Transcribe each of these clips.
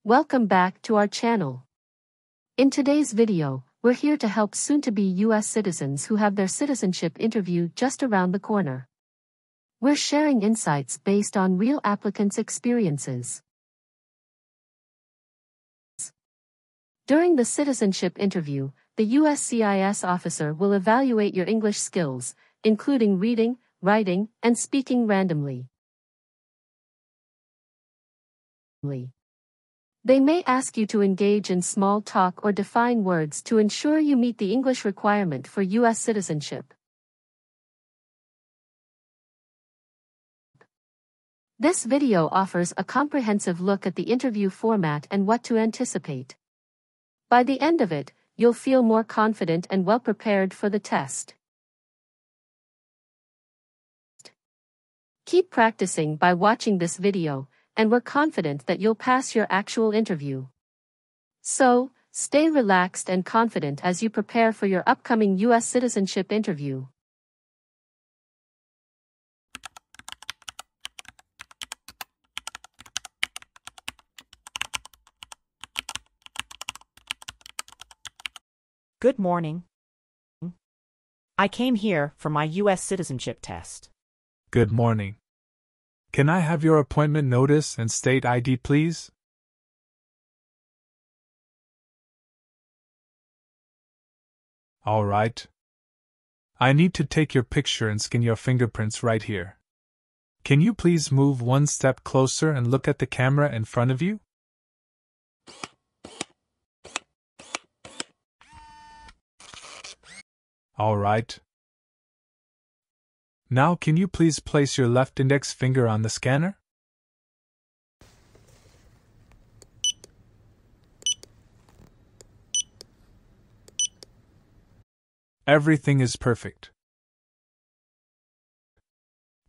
Welcome back to our channel. In today's video, we're here to help soon-to-be US citizens who have their citizenship interview just around the corner. We're sharing insights based on real applicants' experiences. During the citizenship interview, the USCIS officer will evaluate your English skills, including reading, writing, and speaking randomly. They may ask you to engage in small talk or define words to ensure you meet the English requirement for US citizenship. This video offers a comprehensive look at the interview format and what to anticipate. By the end of it, you'll feel more confident and well prepared for the test. Keep practicing by watching this video, and we're confident that you'll pass your actual interview. So, stay relaxed and confident as you prepare for your upcoming US citizenship interview. Good morning. I came here for my U.S. citizenship test. Good morning. Can I have your appointment notice and state ID, please? All right. I need to take your picture and scan your fingerprints right here. Can you please move one step closer and look at the camera in front of you? All right. Now can you please place your left index finger on the scanner? Everything is perfect.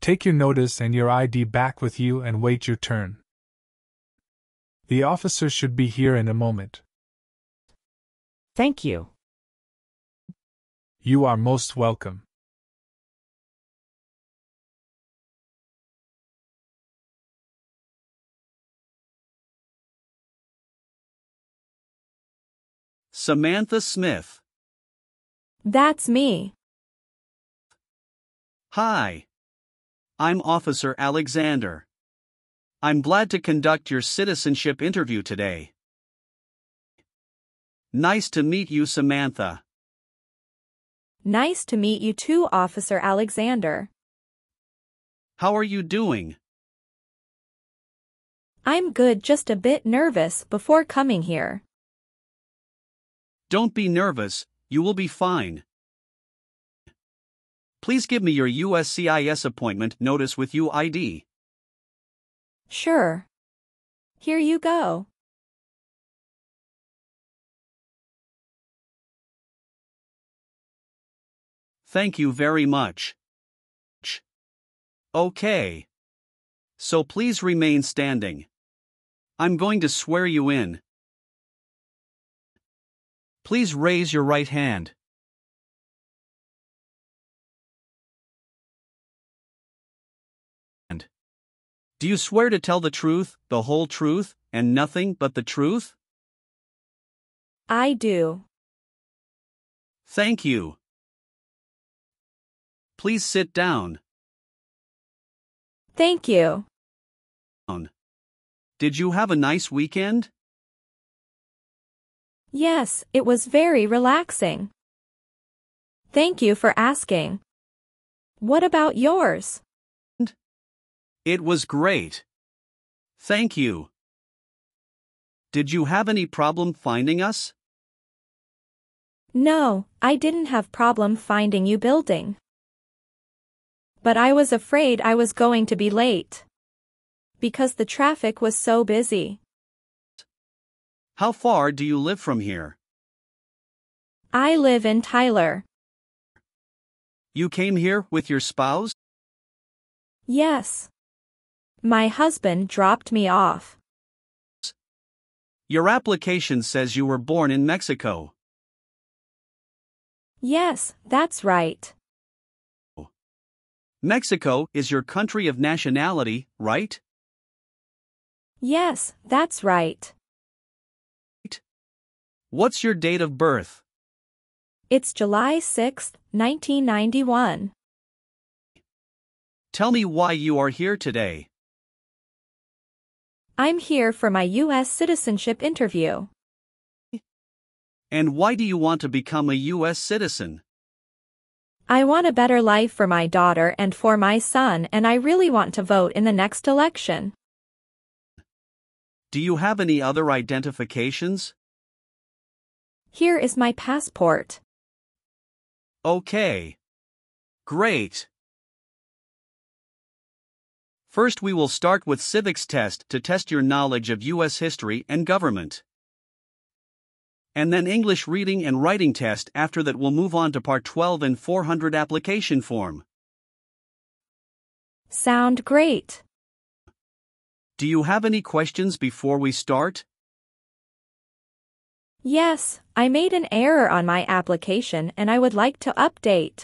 Take your notice and your ID back with you and wait your turn. The officer should be here in a moment. Thank you. You are most welcome. Samantha Smith. That's me. Hi. I'm Officer Alexander. I'm glad to conduct your citizenship interview today. Nice to meet you, Samantha. Nice to meet you too, Officer Alexander. How are you doing? I'm good, just a bit nervous before coming here. Don't be nervous, you will be fine. Please give me your USCIS appointment notice with UID. Sure. Here you go. Thank you very much. Okay. So please remain standing. I'm going to swear you in. Please raise your right hand. Do you swear to tell the truth, the whole truth, and nothing but the truth? I do. Thank you. Please sit down. Thank you. Did you have a nice weekend? Yes, it was very relaxing. Thank you for asking. What about yours? It was great. Thank you. Did you have any problem finding us? No, I didn't have problem finding you building. But I was afraid I was going to be late. Because the traffic was so busy. How far do you live from here? I live in Tyler. You came here with your spouse? Yes. My husband dropped me off. Your application says you were born in Mexico. Yes, that's right. Mexico is your country of nationality, right? Yes, that's right. What's your date of birth? It's July 6, 1991. Tell me why you are here today. I'm here for my US citizenship interview. And why do you want to become a US citizen? I want a better life for my daughter and for my son, and I really want to vote in the next election. Do you have any other identifications? Here is my passport. Okay. Great. First, we will start with civics test to test your knowledge of U.S. history and government. And then English reading and writing test. After that, we'll move on to part 12 and N400 application form. Sound great. Do you have any questions before we start? Yes, I made an error on my application and I would like to update.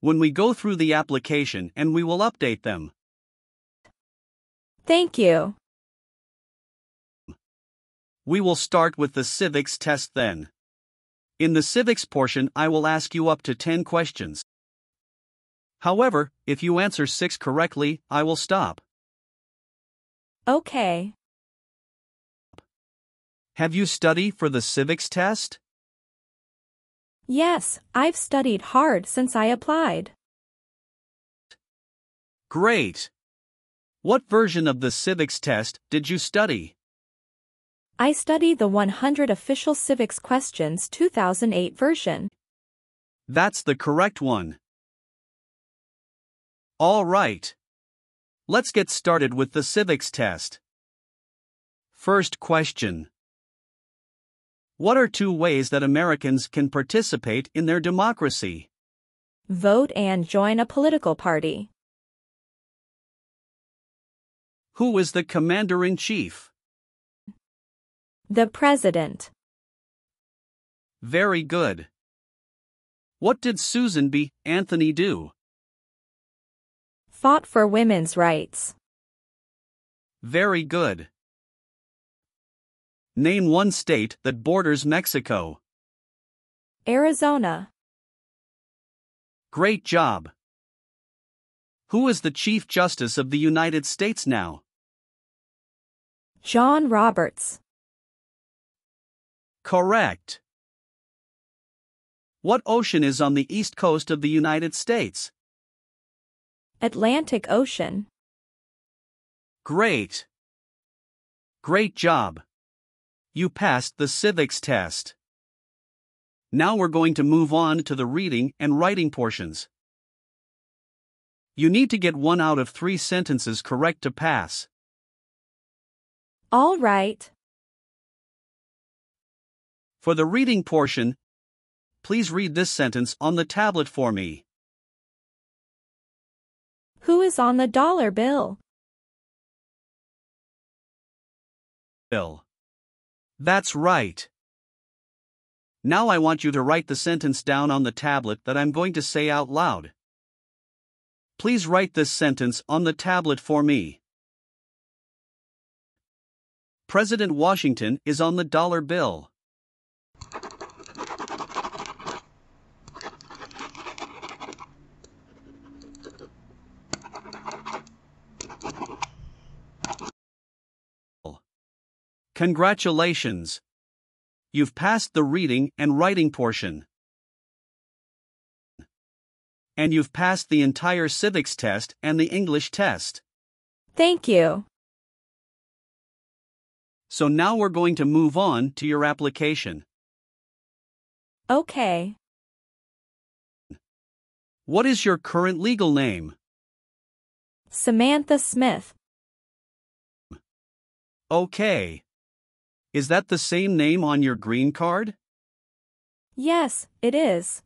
When we go through the application and we will update them. Thank you. We will start with the civics test then. In the civics portion, I will ask you up to 10 questions. However, if you answer 6 correctly, I will stop. Okay. Have you studied for the civics test? Yes, I've studied hard since I applied. Great. What version of the civics test did you study? I studied the 100 Official Civics Questions 2008 version. That's the correct one. All right. Let's get started with the civics test. First question. What are 2 ways that Americans can participate in their democracy? Vote and join a political party. Who is the commander-in-chief? The president. Very good. What did Susan B. Anthony do? Fought for women's rights. Very good. Name 1 state that borders Mexico. Arizona. Great job. Who is the Chief Justice of the United States now? John Roberts. Correct. What ocean is on the east coast of the United States? Atlantic Ocean. Great. Great job. You passed the civics test. Now we're going to move on to the reading and writing portions. You need to get 1 out of 3 sentences correct to pass. All right. For the reading portion, please read this sentence on the tablet for me. Who is on the dollar bill? Bill. That's right. Now I want you to write the sentence down on the tablet that I'm going to say out loud. Please write this sentence on the tablet for me. President Washington is on the dollar bill. Congratulations! You've passed the reading and writing portion. And you've passed the entire civics test and the English test. Thank you. So now we're going to move on to your application. Okay. What is your current legal name? Samantha Smith. Okay. Is that the same name on your green card? Yes, it is.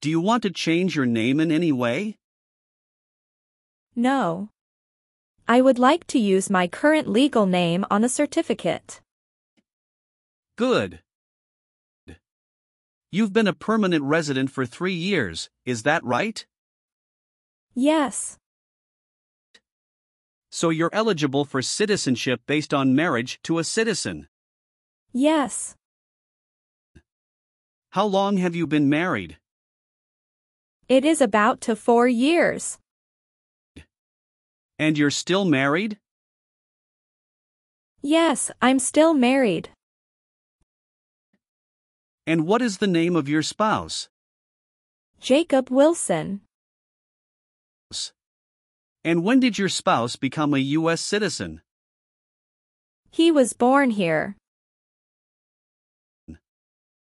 Do you want to change your name in any way? No. I would like to use my current legal name on the certificate. Good. You've been a permanent resident for 3 years, is that right? Yes. So you're eligible for citizenship based on marriage to a citizen. Yes. How long have you been married? It is about to 4 years. And you're still married? Yes, I'm still married. And what is the name of your spouse? Jacob Wilson. And when did your spouse become a U.S. citizen? He was born here.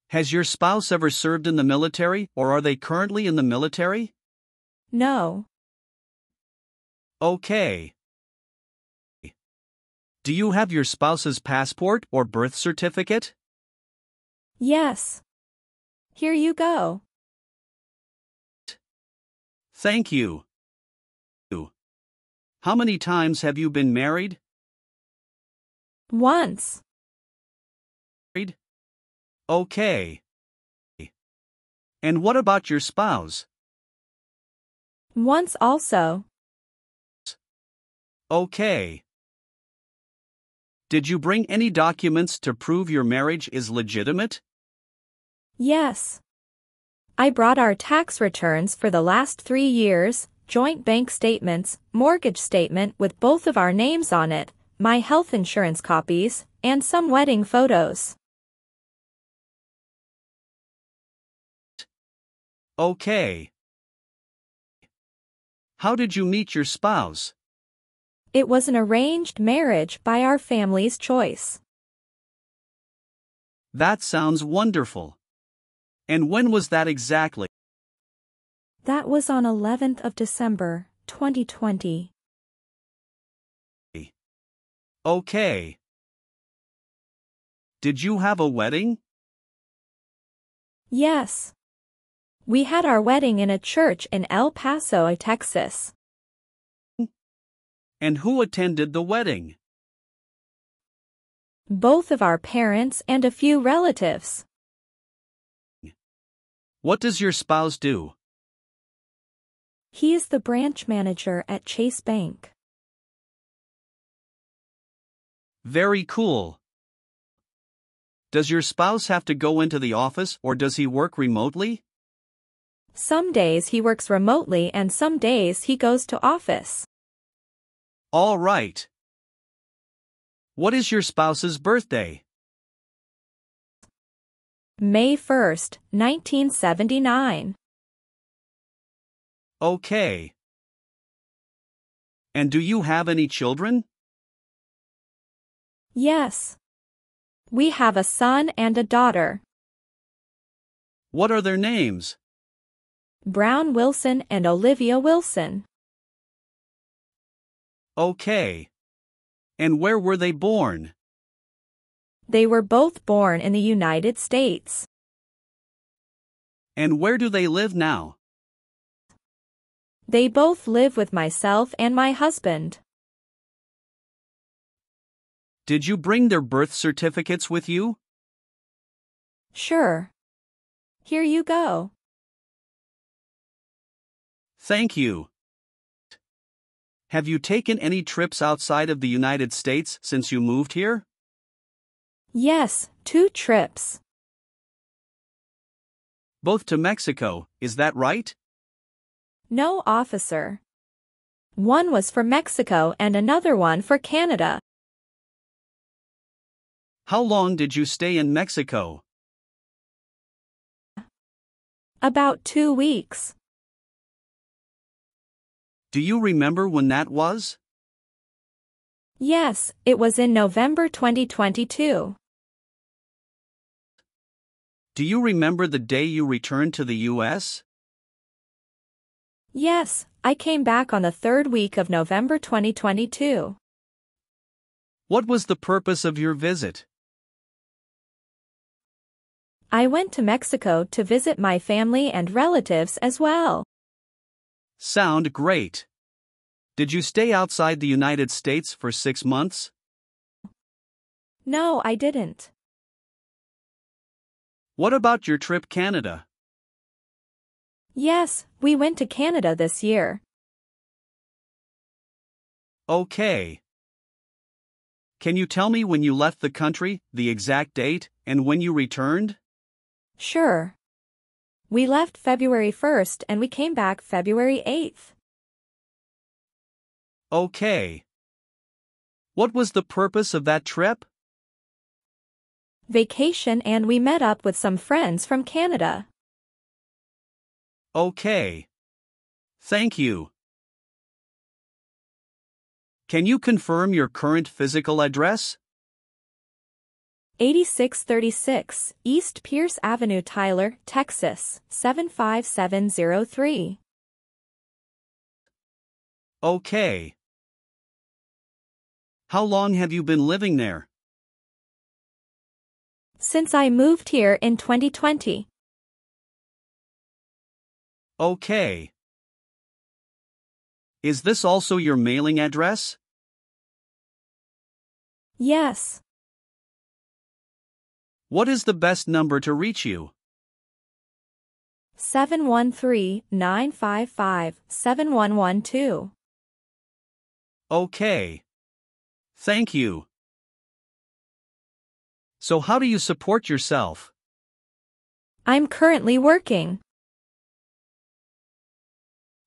Has your spouse ever served in the military, or are they currently in the military? No. Okay. Do you have your spouse's passport or birth certificate? Yes. Here you go. Thank you. How many times have you been married? Once. Okay. And what about your spouse? Once also. Okay. Did you bring any documents to prove your marriage is legitimate? Yes. I brought our tax returns for the last 3 years, joint bank statements, mortgage statement with both of our names on it, my health insurance copies, and some wedding photos. Okay. How did you meet your spouse? It was an arranged marriage by our family's choice. That sounds wonderful. And when was that exactly? That was on 11th of December, 2020. Okay. Did you have a wedding? Yes. We had our wedding in a church in El Paso, Texas. And who attended the wedding? Both of our parents and a few relatives. What does your spouse do? He is the branch manager at Chase Bank. Very cool. Does your spouse have to go into the office or does he work remotely? Some days he works remotely and some days he goes to office. All right. What is your spouse's birthday? May 1st, 1979. Okay. And do you have any children? Yes. We have a son and a daughter. What are their names? Brown Wilson and Olivia Wilson. Okay. And where were they born? They were both born in the United States. And where do they live now? They both live with myself and my husband. Did you bring their birth certificates with you? Sure. Here you go. Thank you. Have you taken any trips outside of the United States since you moved here? Yes, 2 trips. Both to Mexico, is that right? No, officer. One was for Mexico and another one for Canada. How long did you stay in Mexico? About 2 weeks. Do you remember when that was? Yes, it was in November 2022. Do you remember the day you returned to the U.S.? Yes, I came back on the 3rd week of November 2022. What was the purpose of your visit? I went to Mexico to visit my family and relatives as well. Sound great. Did you stay outside the United States for 6 months? No, I didn't. What about your trip Canada? Yes, we went to Canada this year. Okay. Can you tell me when you left the country, the exact date, and when you returned? Sure. We left February 1st and we came back February 8th. Okay. What was the purpose of that trip? Vacation, and we met up with some friends from Canada. Okay. Thank you. Can you confirm your current physical address? 8636 East Pierce Avenue, Tyler, Texas, 75703. Okay. How long have you been living there? Since I moved here in 2020. Okay. Is this also your mailing address? Yes. What is the best number to reach you? 713-955-7112. Okay. Thank you. So how do you support yourself? I'm currently working.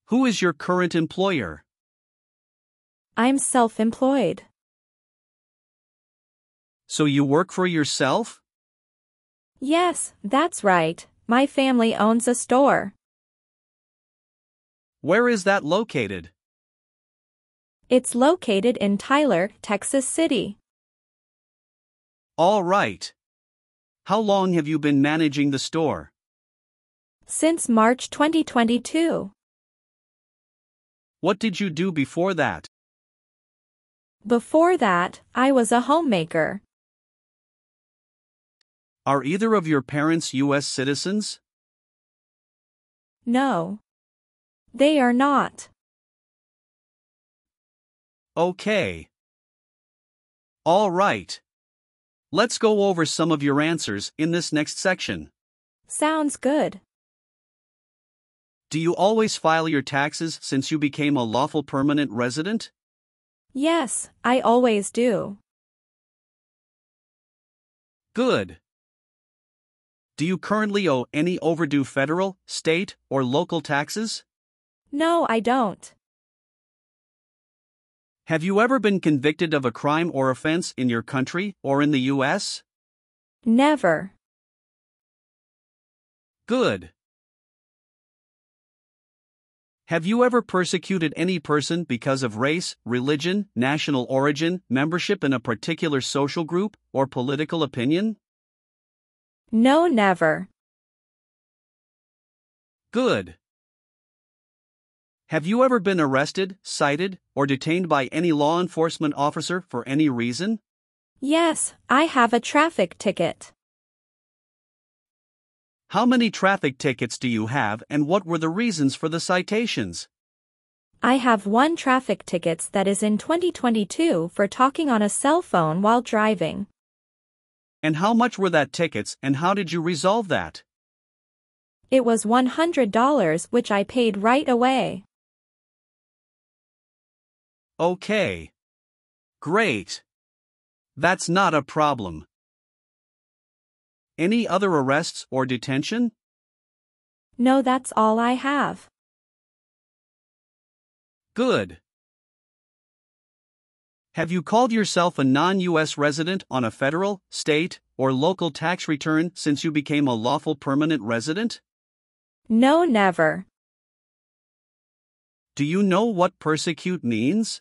Who is your current employer? I'm self-employed. So you work for yourself? Yes, that's right. My family owns a store. Where is that located? It's located in Tyler, Texas City. All right. How long have you been managing the store? Since March 2022. What did you do before that? Before that, I was a homemaker. Are either of your parents U.S. citizens? No. They are not. Okay. All right. Let's go over some of your answers in this next section. Sounds good. Do you always file your taxes since you became a lawful permanent resident? Yes, I always do. Good. Do you currently owe any overdue federal, state, or local taxes? No, I don't. Have you ever been convicted of a crime or offense in your country or in the U.S.? Never. Good. Have you ever persecuted any person because of race, religion, national origin, membership in a particular social group, or political opinion? No, never. Good. Have you ever been arrested, cited, or detained by any law enforcement officer for any reason? Yes, I have a traffic ticket. How many traffic tickets do you have, and what were the reasons for the citations? I have one traffic ticket that is in 2022 for talking on a cell phone while driving. And how much were that tickets, and how did you resolve that? It was $100, which I paid right away. Okay. Great. That's not a problem. Any other arrests or detention? No, that's all I have. Good. Have you called yourself a non-U.S. resident on a federal, state, or local tax return since you became a lawful permanent resident? No, never. Do you know what persecute means?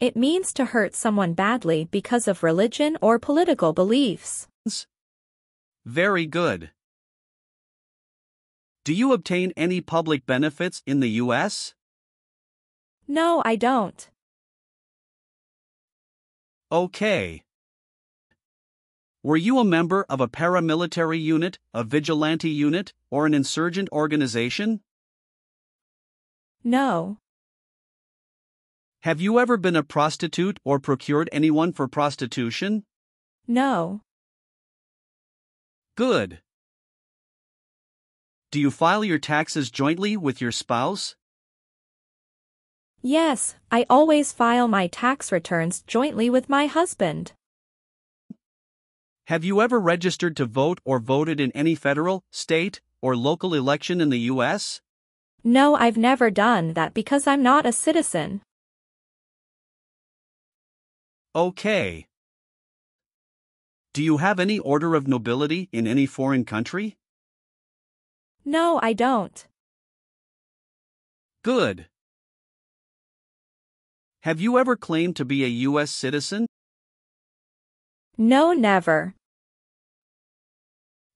It means to hurt someone badly because of religion or political beliefs. Very good. Do you obtain any public benefits in the U.S.? No, I don't. Okay. Were you a member of a paramilitary unit, a vigilante unit, or an insurgent organization? No. Have you ever been a prostitute or procured anyone for prostitution? No. Good. Do you file your taxes jointly with your spouse? Yes, I always file my tax returns jointly with my husband. Have you ever registered to vote or voted in any federal, state, or local election in the U.S.? No, I've never done that because I'm not a citizen. Okay. Do you have any order of nobility in any foreign country? No, I don't. Good. Have you ever claimed to be a U.S. citizen? No, never.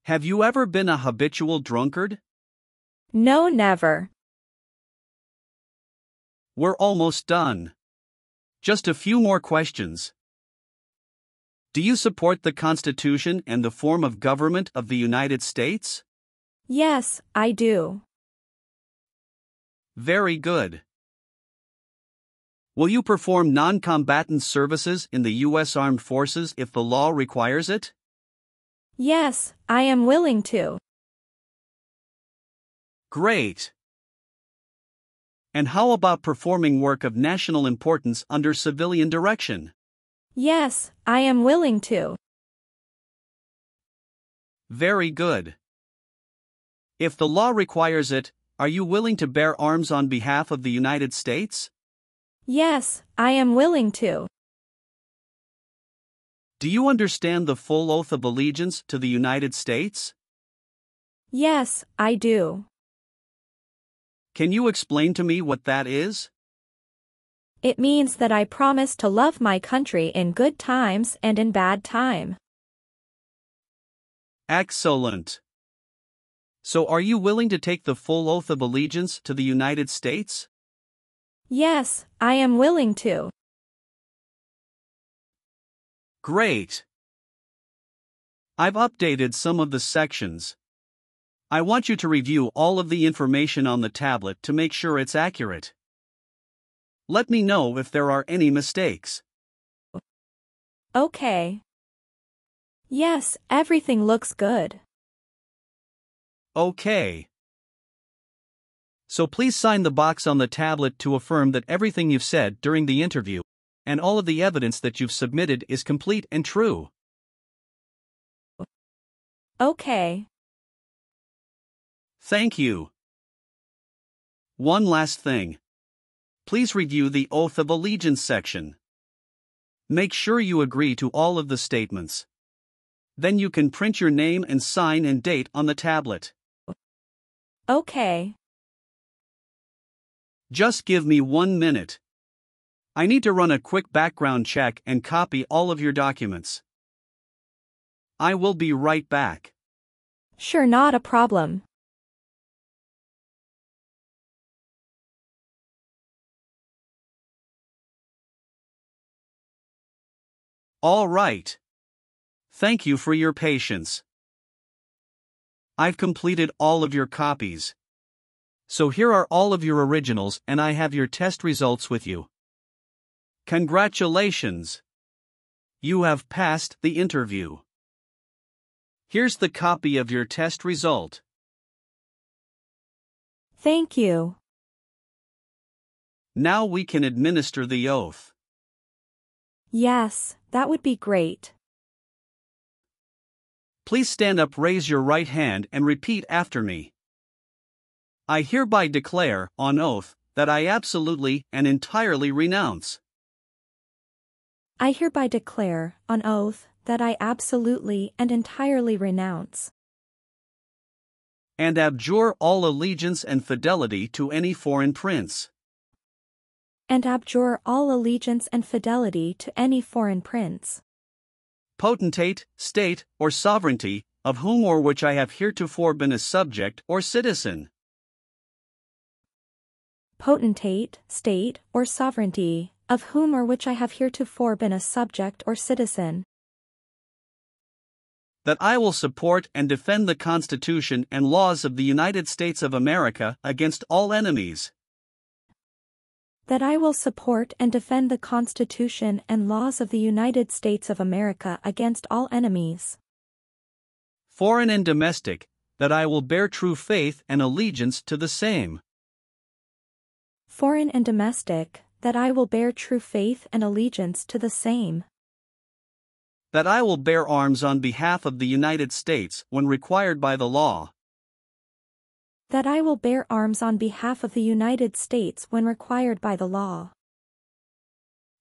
Have you ever been a habitual drunkard? No, never. We're almost done. Just a few more questions. Do you support the Constitution and the form of government of the United States? Yes, I do. Very good. Will you perform non-combatant services in the U.S. Armed Forces if the law requires it? Yes, I am willing to. Great. And how about performing work of national importance under civilian direction? Yes, I am willing to. Very good. If the law requires it, are you willing to bear arms on behalf of the United States? Yes, I am willing to. Do you understand the full oath of allegiance to the United States? Yes, I do. Can you explain to me what that is? It means that I promise to love my country in good times and in bad time. Excellent. So are you willing to take the full oath of allegiance to the United States? Yes, I am willing to. Great. I've updated some of the sections. I want you to review all of the information on the tablet to make sure it's accurate. Let me know if there are any mistakes. Okay. Yes, everything looks good. Okay. So please sign the box on the tablet to affirm that everything you've said during the interview and all of the evidence that you've submitted is complete and true. Okay. Thank you. One last thing. Please review the Oath of Allegiance section. Make sure you agree to all of the statements. Then you can print your name and sign and date on the tablet. Okay. Just give me 1 minute. I need to run a quick background check and copy all of your documents. I will be right back. Sure, not a problem. All right. Thank you for your patience. I've completed all of your copies. So here are all of your originals and I have your test results with you. Congratulations! You have passed the interview. Here's the copy of your test result. Thank you. Now we can administer the oath. Yes, that would be great. Please stand up, raise your right hand and repeat after me. I hereby declare, on oath, that I absolutely and entirely renounce. I hereby declare, on oath, that I absolutely and entirely renounce and abjure all allegiance and fidelity to any foreign prince, and abjure all allegiance and fidelity to any foreign prince, potentate, state, or sovereignty, of whom or which I have heretofore been a subject or citizen. Potentate, state, or sovereignty, of whom or which I have heretofore been a subject or citizen. That I will support and defend the Constitution and laws of the United States of America against all enemies. That I will support and defend the Constitution and laws of the United States of America against all enemies, foreign and domestic, that I will bear true faith and allegiance to the same. foreign and domestic, that I will bear true faith and allegiance to the same. That I will bear arms on behalf of the United States when required by the law. That I will bear arms on behalf of the United States when required by the law.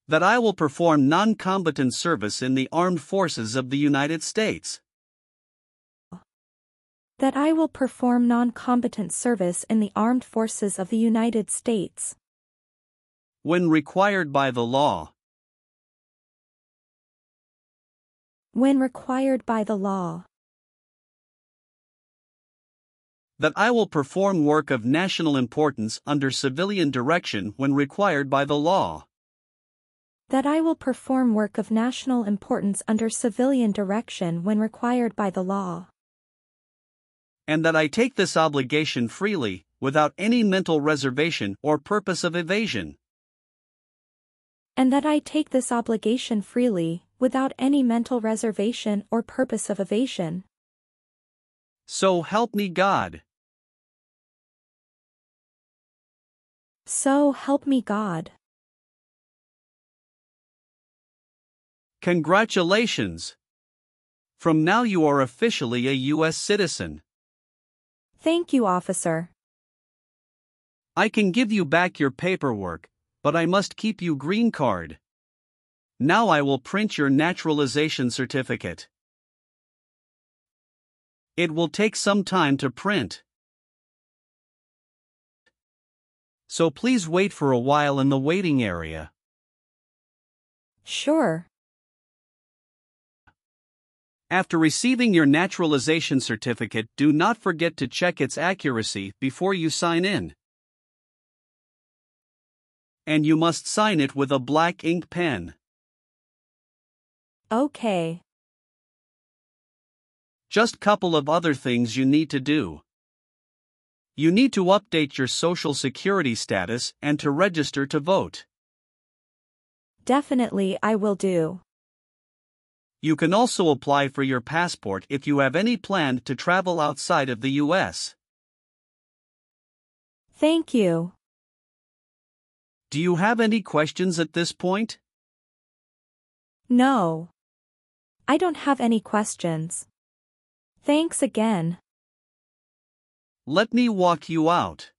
That I will perform non-combatant service in the armed forces of the United States. That I will perform non-combatant service in the armed forces of the United States. When required by the law. When required by the law. That I will perform work of national importance under civilian direction when required by the law. That I will perform work of national importance under civilian direction when required by the law. And that I take this obligation freely, without any mental reservation or purpose of evasion. And that I take this obligation freely, without any mental reservation or purpose of evasion. So help me God. So help me God. Congratulations! From now you are officially a U.S. citizen. Thank you, officer. I can give you back your paperwork, but I must keep you green card. Now I will print your naturalization certificate. It will take some time to print. So please wait for a while in the waiting area. Sure. After receiving your naturalization certificate, do not forget to check its accuracy before you sign in. And you must sign it with a black ink pen. Okay. Just couple of other things you need to do. You need to update your social security status and to register to vote. Definitely I will do. You can also apply for your passport if you have any plan to travel outside of the U.S. Thank you. Do you have any questions at this point? No. I don't have any questions. Thanks again. Let me walk you out.